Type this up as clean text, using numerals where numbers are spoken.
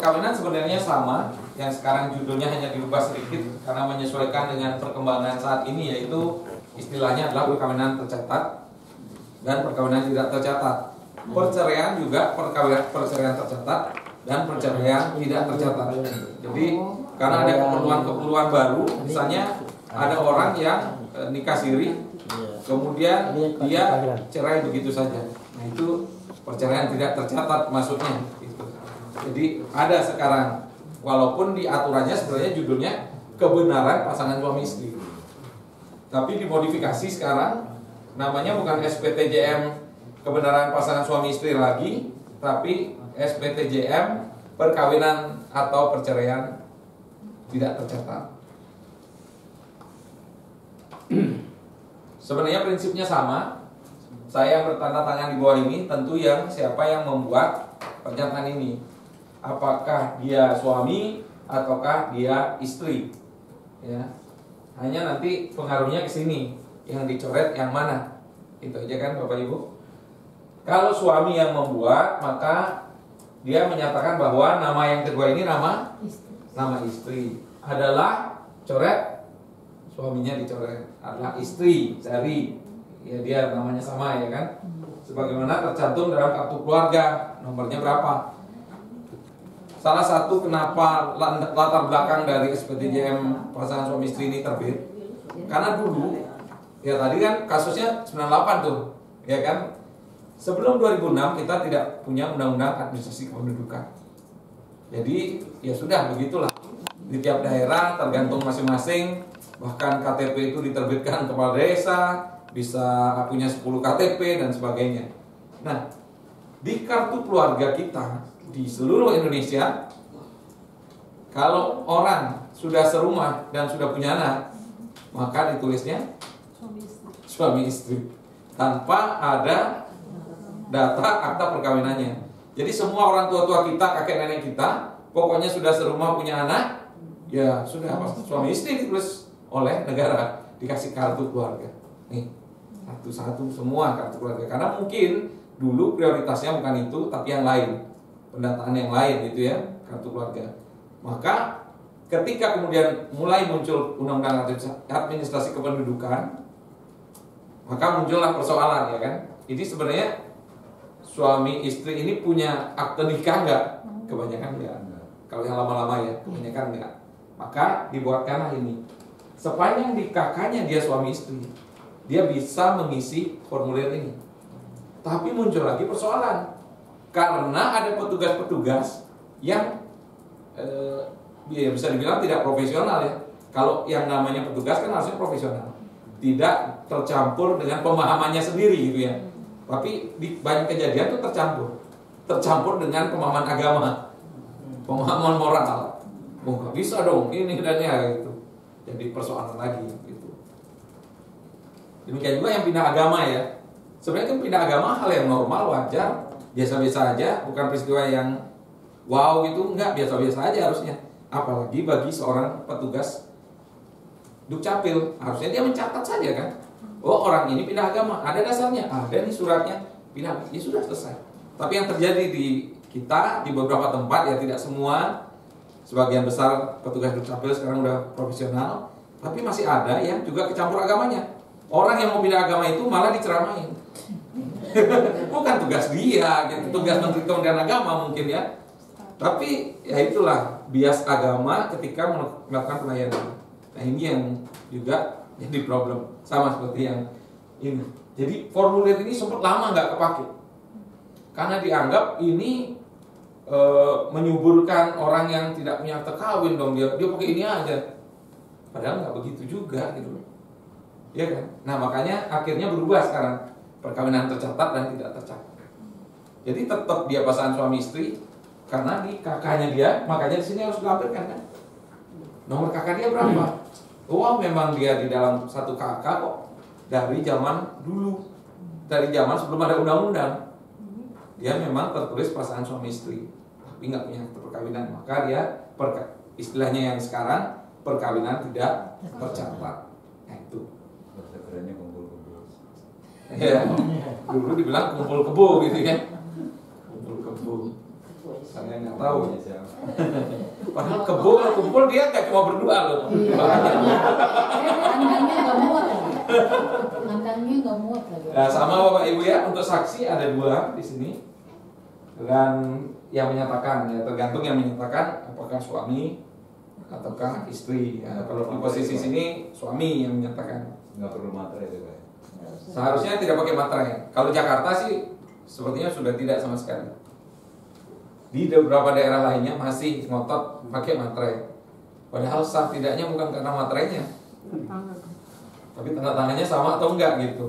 perkawinan sebenarnya sama, yang sekarang judulnya hanya dirubah sedikit karena menyesuaikan dengan perkembangan saat ini, yaitu istilahnya adalah perkawinan tercatat dan perkawinan tidak tercatat. Perceraian juga perceraian tercatat dan perceraian tidak tercatat. Jadi karena ada keperluan-keperluan baru, misalnya ada orang yang nikah siri, kemudian dia cerai begitu saja. Nah, itu perceraian tidak tercatat masuknya. Gitu. Jadi ada sekarang, walaupun di aturannya sebenarnya judulnya kebenaran pasangan suami istri, tapi dimodifikasi sekarang namanya bukan SPTJM kebenaran pasangan suami istri lagi, tapi SPTJM perkawinan atau perceraian tidak tercatat. Sebenarnya prinsipnya sama. Saya bertanda tangan di bawah ini, tentu yang siapa yang membuat pernyataan ini, apakah dia suami ataukah dia istri, ya. Hanya nanti pengaruhnya ke sini, yang dicoret yang mana, itu aja kan Bapak Ibu. Kalau suami yang membuat, maka dia menyatakan bahwa nama yang kedua ini nama istri adalah coret, suaminya dicoret adalah istri, cari ya dia namanya sama ya kan, sebagaimana tercantum dalam kartu keluarga, nomornya berapa. Salah satu kenapa latar belakang dari SPTJM pasangan suami istri ini terbit, karena dulu ya tadi kan kasusnya 98 tuh ya kan. Sebelum 2006 kita tidak punya undang-undang administrasi kependudukan. Jadi ya sudah begitulah. Di tiap daerah tergantung masing-masing. Bahkan KTP itu diterbitkan kepala desa, bisa punya 10 KTP dan sebagainya. Nah, di kartu keluarga kita di seluruh Indonesia, kalau orang sudah serumah dan sudah punya anak, maka ditulisnya suami istri tanpa ada data akta perkawinannya. Jadi semua orang tua-tua kita, kakek nenek kita, pokoknya sudah serumah punya anak, ya sudah suami istri ditulis oleh negara, dikasih kartu keluarga. Nih, satu-satu semua kartu keluarga. Karena mungkin dulu prioritasnya bukan itu, tapi yang lain, pendataan yang lain gitu ya, kartu keluarga. Maka ketika kemudian mulai muncul undang-undang administrasi kependudukan, maka muncullah persoalan ya kan. Ini sebenarnya suami istri ini punya akte nikah nggak? Kebanyakan nggak. Kalau yang lama-lama ya, kebanyakan nggak. Maka dibuatkanlah ini. Sepanjang di kakaknya dia suami istri, dia bisa mengisi formulir ini. Tapi muncul lagi persoalan, karena ada petugas-petugas yang ya bisa dibilang tidak profesional ya. Kalau yang namanya petugas kan harusnya profesional, tidak tercampur dengan pemahamannya sendiri gitu ya. Tapi di banyak kejadian itu tercampur dengan pemahaman agama, pemahaman moral. Oh nggak bisa dong ini dan ya gitu. Jadi persoalan lagi gitu. Demikian juga yang pindah agama ya. Sebenarnya kan pindah agama hal yang normal, wajar, biasa-biasa aja, bukan peristiwa yang wow gitu, enggak, biasa-biasa aja harusnya. Apalagi bagi seorang petugas Dukcapil, harusnya dia mencatat saja kan. Oh orang ini pindah agama, ada dasarnya, ada nih suratnya, pindah, ya sudah selesai. Tapi yang terjadi di kita, di beberapa tempat ya tidak semua, sebagian besar petugas Dukcapil sekarang udah profesional, tapi masih ada yang juga kecampur agamanya. Orang yang mau pindah agama itu malah diceramain. Bukan tugas dia, gitu. Tugas Menteri Kementerian Agama mungkin ya. Tapi ya itulah bias agama ketika melakukan pelayanan. Nah ini yang juga jadi problem, sama seperti yang ini. Jadi formulir ini sempat lama nggak kepake karena dianggap ini menyuburkan orang yang tidak punya akte kawin dong, dia pakai ini aja. Padahal nggak begitu juga gitu, ya kan? Nah makanya akhirnya berubah sekarang, perkawinan tercatat dan tidak tercatat. Jadi tetap dia pasangan suami istri karena di kakaknya dia, makanya di sini harus dilampirkan kan. Nomor kakak dia berapa? Oh memang dia di dalam satu kakak kok, dari zaman dulu, dari zaman sebelum ada undang-undang. Dia memang tertulis pasangan suami istri, tapi nggak punya akte perkawinan, maka dia istilahnya yang sekarang perkawinan tidak tercatat. Nah itu. Bahasa kerennya kumpul kebo. Ya, dulu dibilang kumpul kebo gitu ya. Kumpul kebo. Saya nggak tahu. Ya, siapa? Padahal kebo kalau kumpul dia nggak cuma berdua loh. Kandangnya nggak muat lagi. Kandangnya nggak muat lagi. Nah, sama Bapak Ibu ya, untuk saksi ada dua di sini. Dan yang menyatakan, ya tergantung yang menyatakan apakah suami ataukah istri. Ya, kalau di posisi sini suami yang menyatakan. Nggak perlu materai itu Pak. Seharusnya tidak pakai materai. Kalau Jakarta sih sepertinya sudah tidak sama sekali. Di beberapa daerah lainnya masih ngotot pakai materai. Padahal sah tidaknya bukan karena materainya, tapi tanda tangannya sama atau enggak gitu.